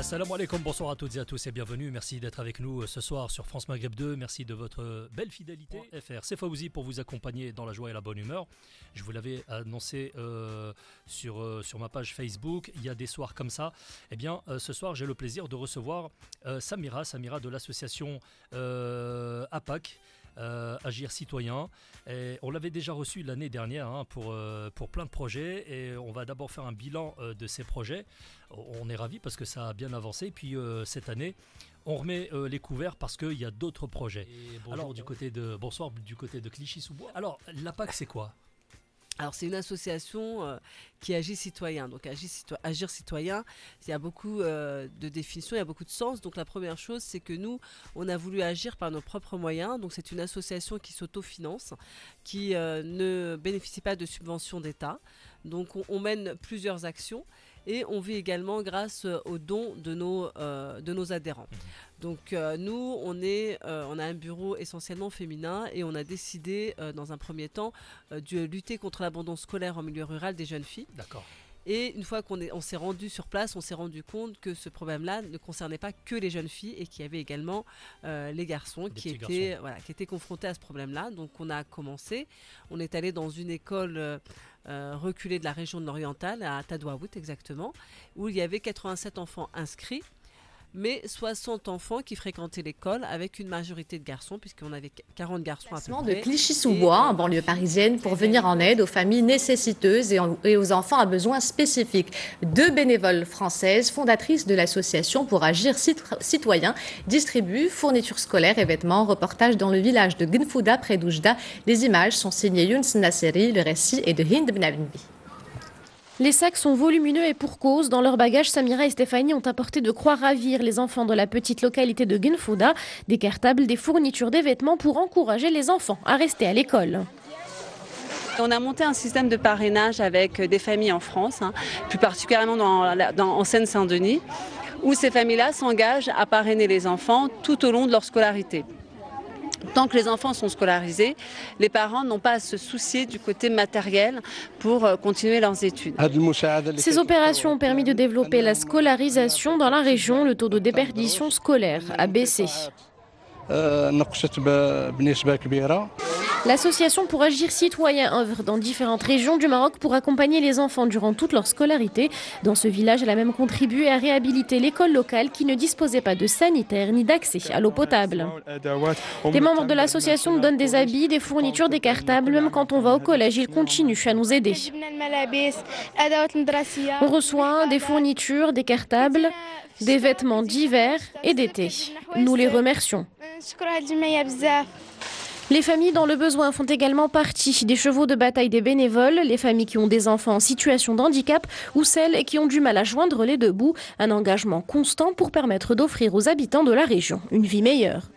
Assalamu alaikum, bonsoir à toutes et à tous et bienvenue. Merci d'être avec nous ce soir sur France Maghreb 2. Merci de votre belle fidélité. FR, c'est Fawzi pour vous accompagner dans la joie et la bonne humeur. Je vous l'avais annoncé sur ma page Facebook. Il y a des soirs comme ça. Eh bien, ce soir, j'ai le plaisir de recevoir Samira de l'association APAC. Agir citoyen. Et on l'avait déjà reçu l'année dernière pour plein de projets et on va d'abord faire un bilan de ces projets. On est ravis parce que ça a bien avancé. Puis cette année, on remet les couverts parce qu'il y a d'autres projets. Alors bonsoir du côté de Clichy-sous-Bois. Alors l'APAC c'est quoi ? Alors, c'est une association qui agit citoyen. Donc, agir citoyen, il y a beaucoup de définitions, il y a beaucoup de sens. Donc, la première chose, c'est que nous, on a voulu agir par nos propres moyens. Donc, c'est une association qui s'autofinance, qui ne bénéficie pas de subventions d'État. Donc, on mène plusieurs actions et on vit également grâce aux dons de nos adhérents. Donc nous, on a un bureau essentiellement féminin et on a décidé dans un premier temps de lutter contre l'abandon scolaire en milieu rural des jeunes filles. D'accord. Et une fois qu'on s'est rendu sur place, on s'est rendu compte que ce problème-là ne concernait pas que les jeunes filles et qu'il y avait également les garçons qui étaient confrontés à ce problème-là. Donc on a commencé, on est allé dans une école reculée de la région de l'Oriental, à Tadouaout exactement, où il y avait 87 enfants inscrits, mais 60 enfants qui fréquentaient l'école avec une majorité de garçons, puisqu'on avait 40 garçons à peu près. De Clichy-sous-Bois, en banlieue parisienne, pour venir en aide aux familles nécessiteuses et aux enfants à besoins spécifiques. 2 bénévoles françaises, fondatrices de l'association pour agir citoyen, distribuent fournitures scolaires et vêtements. Reportage dans le village de Gnfouda, près d'Oujda. Les images sont signées Younes Nasseri, le récit est de Hind Benavenbi. Les sacs sont volumineux et pour cause. Dans leur bagage, Samira et Stéphanie ont apporté de quoi ravir les enfants de la petite localité de Gnfouda, des cartables, des fournitures, des vêtements pour encourager les enfants à rester à l'école. On a monté un système de parrainage avec des familles en France, plus particulièrement en Seine-Saint-Denis, où ces familles-là s'engagent à parrainer les enfants tout au long de leur scolarité. Tant que les enfants sont scolarisés, les parents n'ont pas à se soucier du côté matériel pour continuer leurs études. Ces opérations ont permis de développer la scolarisation dans la région. Le taux de déperdition scolaire a baissé. L'association pour agir citoyen œuvre dans différentes régions du Maroc pour accompagner les enfants durant toute leur scolarité. Dans ce village, elle a même contribué à réhabiliter l'école locale qui ne disposait pas de sanitaire ni d'accès à l'eau potable. Les membres de l'association nous donnent des habits, des fournitures, des cartables. Même quand on va au collège, ils continuent à nous aider. On reçoit des fournitures, des cartables, des vêtements d'hiver et d'été. Nous les remercions. Les familles dans le besoin font également partie des chevaux de bataille des bénévoles, les familles qui ont des enfants en situation de handicap ou celles qui ont du mal à joindre les deux bouts. Un engagement constant pour permettre d'offrir aux habitants de la région une vie meilleure.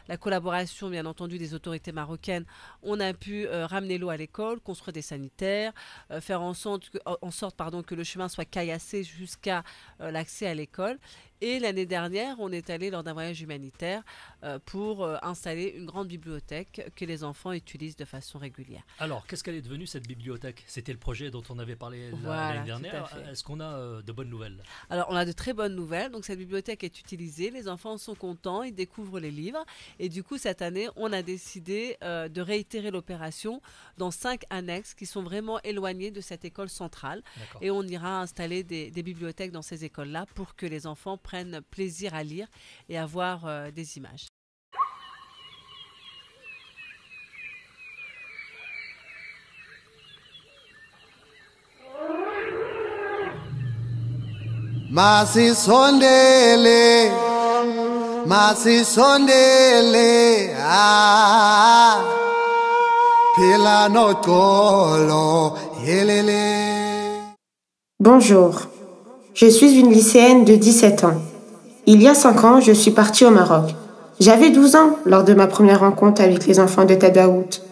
La collaboration, bien entendu, des autorités marocaines, on a pu ramener l'eau à l'école, construire des sanitaires, faire en sorte que le chemin soit caillassé jusqu'à l'accès à l'école. Et l'année dernière, on est allé lors d'un voyage humanitaire pour installer une grande bibliothèque que les enfants utilisent de façon régulière. Alors, qu'est-ce qu'elle est devenue cette bibliothèque ? C'était le projet dont on avait parlé l'année dernière. Est-ce qu'on a de bonnes nouvelles ? Alors, on a de très bonnes nouvelles. Donc, cette bibliothèque est utilisée. Les enfants sont contents. Ils découvrent les livres. Et du coup, cette année, on a décidé de réitérer l'opération dans 5 annexes qui sont vraiment éloignées de cette école centrale. D'accord. Et on ira installer des bibliothèques dans ces écoles-là pour que les enfants prennent plaisir à lire et à voir des images. Masisondele, Pila notolo, yelele. Bonjour, je suis une lycéenne de 17 ans. Il y a 5 ans, je suis partie au Maroc. J'avais 12 ans lors de ma première rencontre avec les enfants de Tadouaout.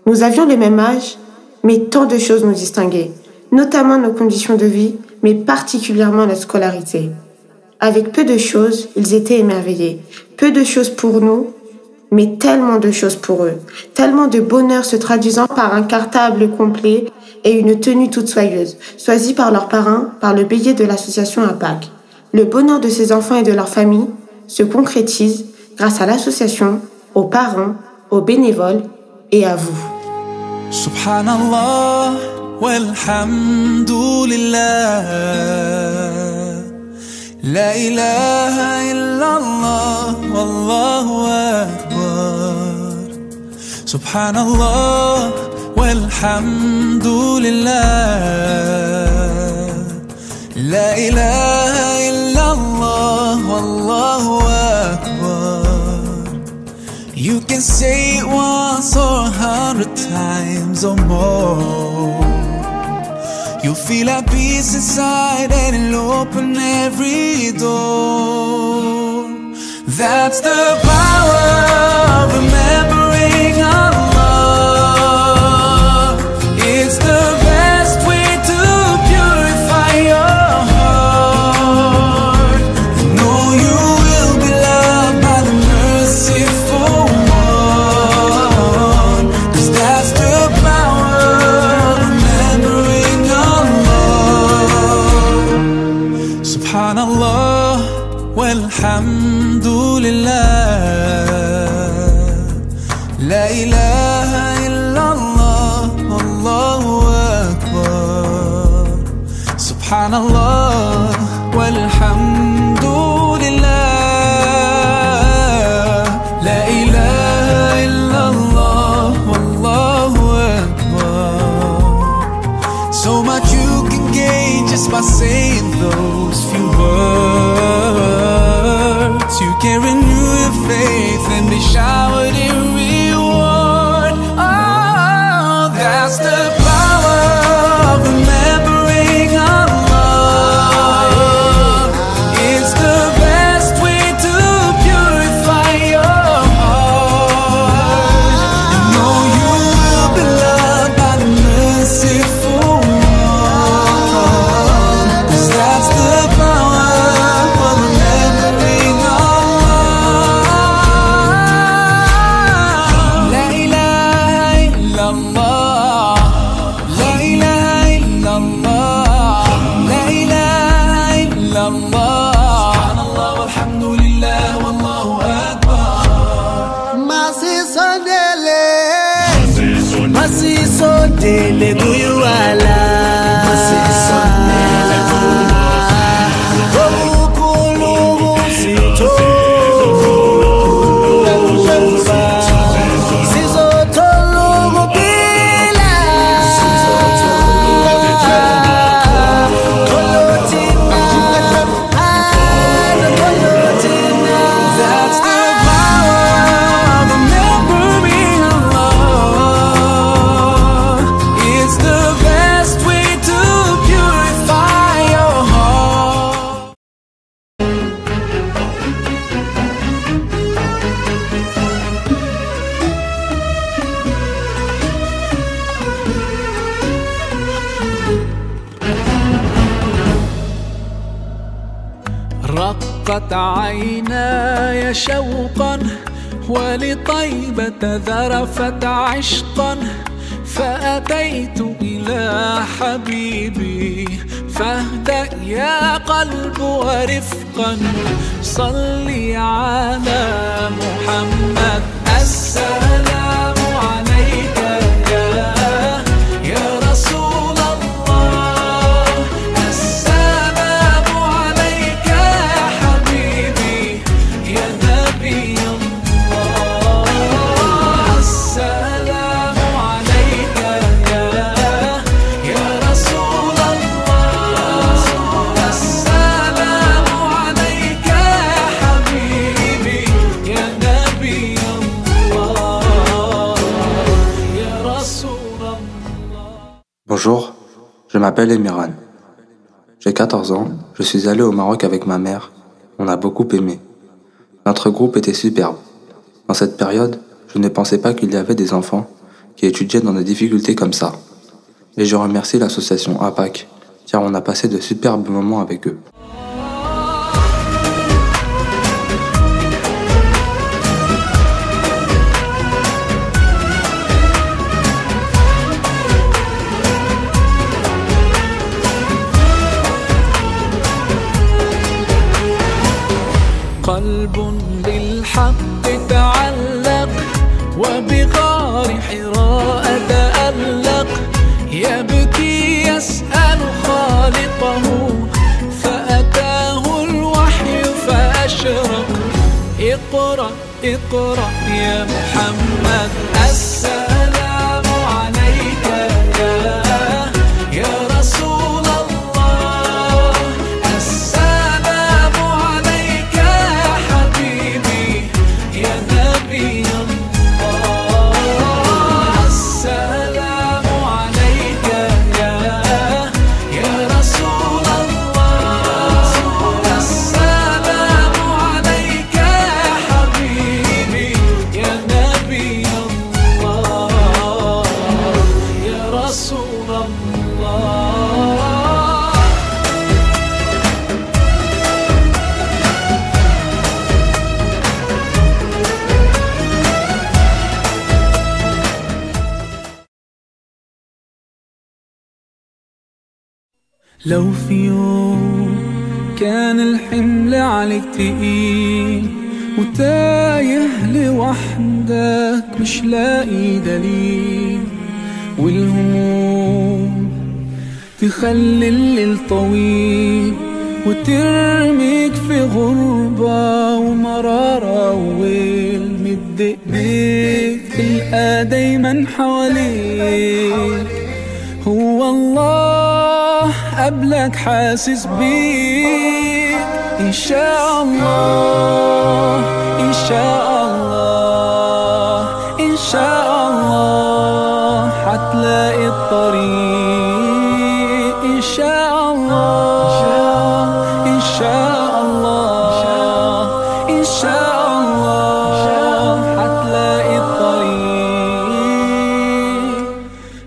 Nous avions le même âge, mais tant de choses nous distinguaient, notamment nos conditions de vie, mais particulièrement notre scolarité. Avec peu de choses, ils étaient émerveillés. Peu de choses pour nous, mais tellement de choses pour eux. Tellement de bonheur se traduisant par un cartable complet et une tenue toute soyeuse, choisie par leurs parrains par le bélier de l'association APAC. Le bonheur de ces enfants et de leurs familles se concrétise grâce à l'association, aux parrains, aux bénévoles et à vous. Subhanallah walhamdulillah, la ilaha illallah wallahu akbar. Subhanallah walhamdulillah, la ilaha illallah wallahu akbar. You can say it once or 100 times or more. You'll feel a peace inside and it'll open every door. That's the power of remembering Allah. It's the best way to purify your heart. Know you will be loved by the merciful one. 'Cause that's the power of remembering Allah. Subhanallah walhamdulillah, la ilaha illallah wallahu akbar. Subhanallah walhamdulillah, la ilaha illallah wallahu akbar. So much you can gain just by saying those few words. You can renew your faith and be showered in reward. Oh, that's the power of remembering Allah. It's the best way to purify your heart. And know you will be loved by the merciful one. 'Cause that's the power of remembering Allah. La ilaha illallah, la ilaha illallah, la ilaha illallah. Subhanallah walhamdulillah wallahu akbar. Masisondele kuyuwala, okukhulu uzitho, sizothola ukuphila, kholothina, kholothina. That's the power of remembering Allah. It's the best way to purify your heart. رقت عيناي شوقا ولطيبة ذرفت عشقا، فأتيت إلى حبيبي فاهدأ يا قلب ورفقا. صلي على محمد، السلام عليك يا رسول الله. السلام عليك يا حبيبي يا نبي الله. السلام عليك يا رسول الله. السلام عليك يا حبيبي يا نبي الله يا رسول الله. Bonjour, je m'appelle Emiran. J'ai 14 ans, je suis allé au Maroc avec ma mère. On a beaucoup aimé. Notre groupe était superbe. Dans cette période, je ne pensais pas qu'il y avait des enfants qui étudiaient dans des difficultés comme ça. Et je remercie l'association APAC, car on a passé de superbes moments avec eux. بالحق تعلق وبغار حراء تألق يبكي يسأل خالقه فأتاه الوحي فأشرق اقرأ اقرأ يا محمد السلام عليك يا رسول الله السلام عليك يا حبيبي يا نبي الله السلام عليك يا رسول الله السلام عليك يا حبيبي يا نبي الله يا رسول الله. لو في يوم كان الحمل عليك تقيل وتايه لوحدك مش لاقي دليل والهموم تخلي الليل طويل وترميك في غربة ومرارة وويل مد ايديك تلقى دايما حواليك هو الله قبلك حاسس بيك إن شاء الله إن شاء الله إن شاء الله حتلاقي الطريق إن شاء الله إن شاء الله إن شاء الله حتلاقي الطريق.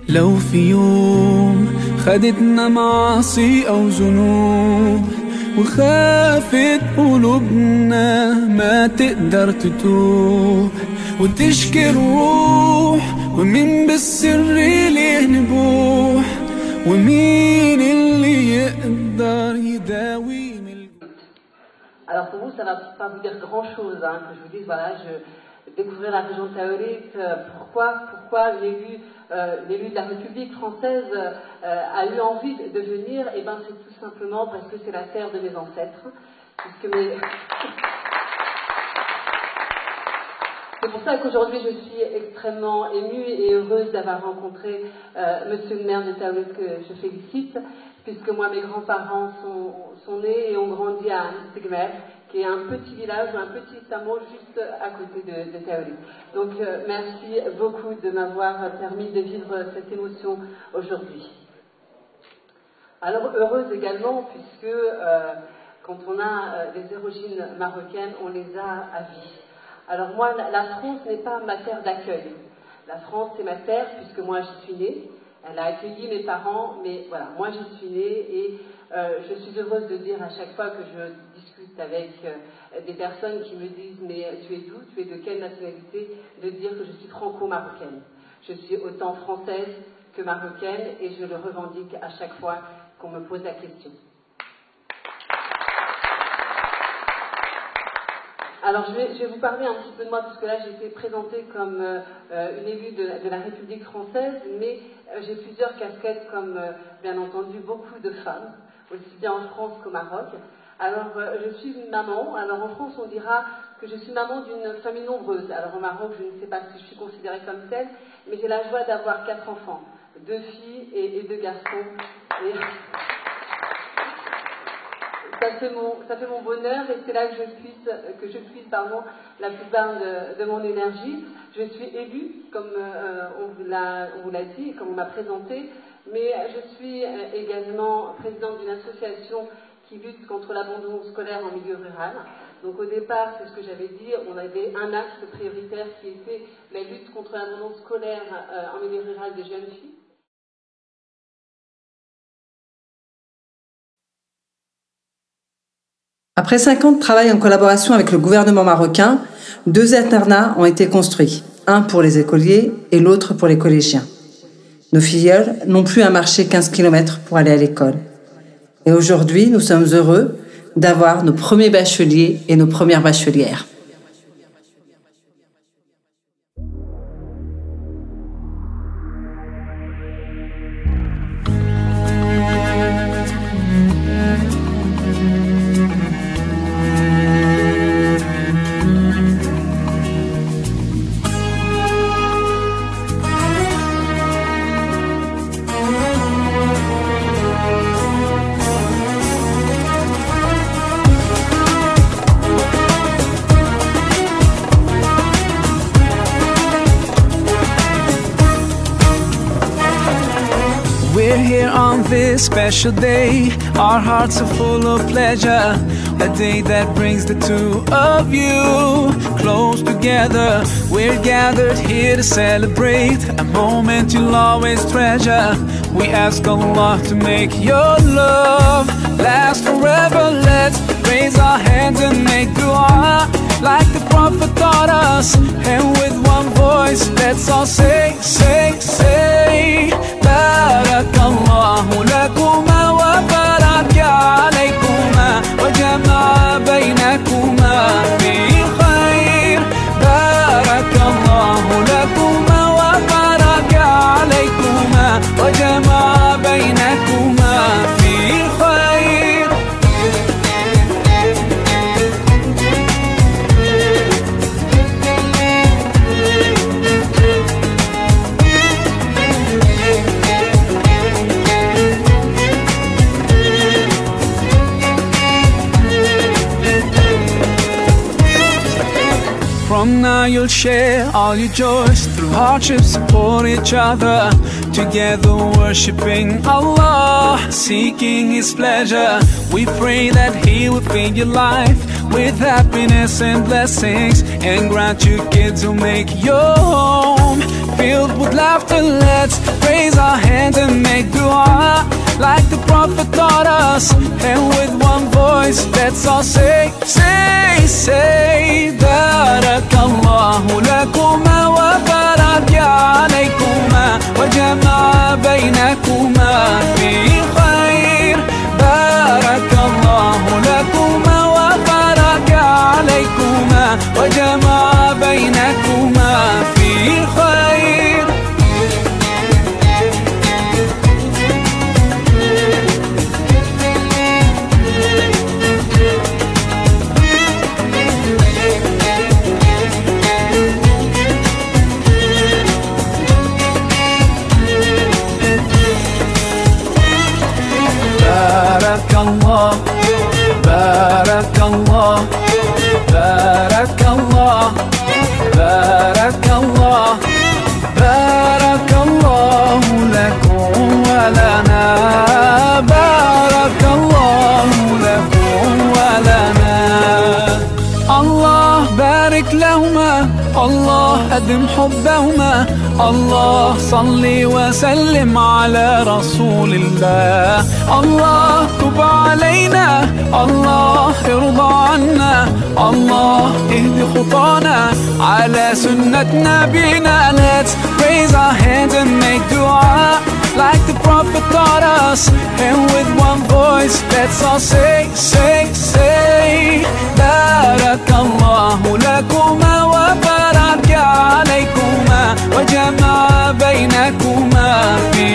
لو في يوم خدتنا معاصي أو ذنوب وخافت قلوبنا ما تقدر تتوب وتشكي الروح ومين بالسر ليه نبوح ومين اللي يقدر يداوي. Alors pour vous, ça ne va pas vous dire grand-chose, hein, que je vous dise, voilà, je découvrir la région de Taorit. Pourquoi l'élu de la République française a eu envie de venir? Eh bien, c'est tout simplement parce que c'est la terre de mes ancêtres. C'est pour ça qu'aujourd'hui, je suis extrêmement émue et heureuse d'avoir rencontré monsieur le maire de Taorit, que je félicite, puisque moi, mes grands-parents sont nés et ont grandi à Stigmer, qui est un petit village, un petit hameau juste à côté de Taorit. Donc merci beaucoup de m'avoir permis de vivre cette émotion aujourd'hui. Alors heureuse également puisque quand on a des origines marocaines, on les a à vie. Alors moi, la France n'est pas ma terre d'accueil. La France, c'est ma terre puisque moi j'y suis née. Elle a accueilli mes parents, mais voilà, moi j'y suis née et je suis heureuse de dire à chaque fois que je discute avec des personnes qui me disent « mais tu es d'où? Tu es de quelle nationalité ?» de dire que je suis franco-marocaine. Je suis autant française que marocaine et je le revendique à chaque fois qu'on me pose la question. Alors je vais vous parler un petit peu de moi, parce que là j'ai été présentée comme une élue de la République française, mais j'ai plusieurs casquettes comme bien entendu beaucoup de femmes, aussi bien en France qu'au Maroc. Alors je suis une maman, alors en France on dira que je suis maman d'une famille nombreuse, alors au Maroc je ne sais pas si je suis considérée comme telle, mais j'ai la joie d'avoir 4 enfants, 2 filles et 2 garçons. Et ça fait mon bonheur et c'est là que je puise la plupart de mon énergie. Je suis élue, comme on vous l'a dit, comme on m'a présenté, mais je suis également présidente d'une association qui lutte contre l'abandon scolaire en milieu rural. Donc au départ, c'est ce que j'avais dit, on avait un axe prioritaire qui était la lutte contre l'abandon scolaire en milieu rural des jeunes filles. Après 5 ans de travail en collaboration avec le gouvernement marocain, 2 internats ont été construits, un pour les écoliers et l'autre pour les collégiens. Nos filleuls n'ont plus à marcher 15 km pour aller à l'école. Et aujourd'hui, nous sommes heureux d'avoir nos premiers bacheliers et nos premières bachelières. We're here on this special day. Our hearts are full of pleasure. A day that brings the two of you close together. We're gathered here to celebrate a moment you'll always treasure. We ask Allah to make your love last forever. Let's raise our hands and make dua like the Prophet taught us. And with one voice, let's all say, say, say, Barakallahu lakuma wa baraka alaykuma wa jama'a baynakuma fi khair. Barakallahu lakuma wa baraka alaykuma wa jama'a baynakuma fi khair. From now you'll share all your joys. Through hardships support each other. Together worshipping Allah, seeking His pleasure. We pray that He will fill your life with happiness and blessings, and grant you kids who make your home filled with laughter. Let's raise our hands and make dua like the Prophet taught us. And with one voice, let's all say, say, say, Barakallahu lakuma wa baraka alaykuma wa jama'a baynakuma fi khair. Barakallahu lakuma wa baraka alaykuma wa jama'a baynakuma fi khair. Barakallah, Barakallah, Barakallah, Barakallah, Barakallahu lakum wa lana, Barakallahu lakum wa lana. Allah barik lahuma, Allah adim hubbahuma. الله صلي وسلم على رسول الله. الله تب علينا، الله ارضى عنا، الله اهد خطانا على سنة نبينا. Let's raise our hands and make dua like the Prophet taught us. And with one voice, let's all say, say, say, Barakallahu lakuma wa baraka alaykuma wa jama'a baynakuma fi